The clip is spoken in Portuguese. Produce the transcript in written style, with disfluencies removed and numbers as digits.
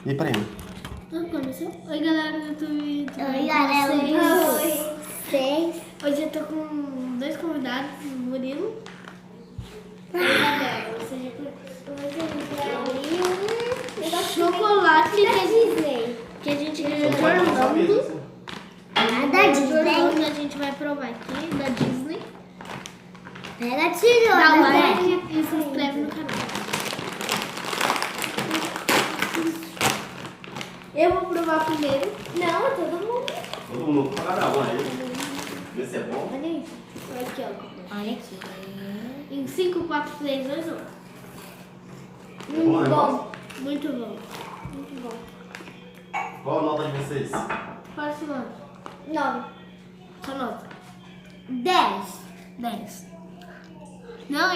E pra ele? Começou? Oi, galera do YouTube. Oi, galera. Vocês. Hoje eu tô com dois convidados, o Murilo e a Isabela. Você já chocolate que a gente ganhou de Orlando. Da Disney. Que a gente vai provar aqui, da Disney. Pega a tesoura, Dá né? like e se inscreve no canal. Eu vou provar primeiro. Não, todo mundo. Todo mundo com cada um aí. Vê se é bom. Olha isso. Olha aqui, ó. Olha aqui. Em 5, 4, 3, 2, 1. É bom, né? Muito bom. Muito bom. Qual a nota de vocês? Qual é a sua nota? 9. Sua nota? 10. 10. Não,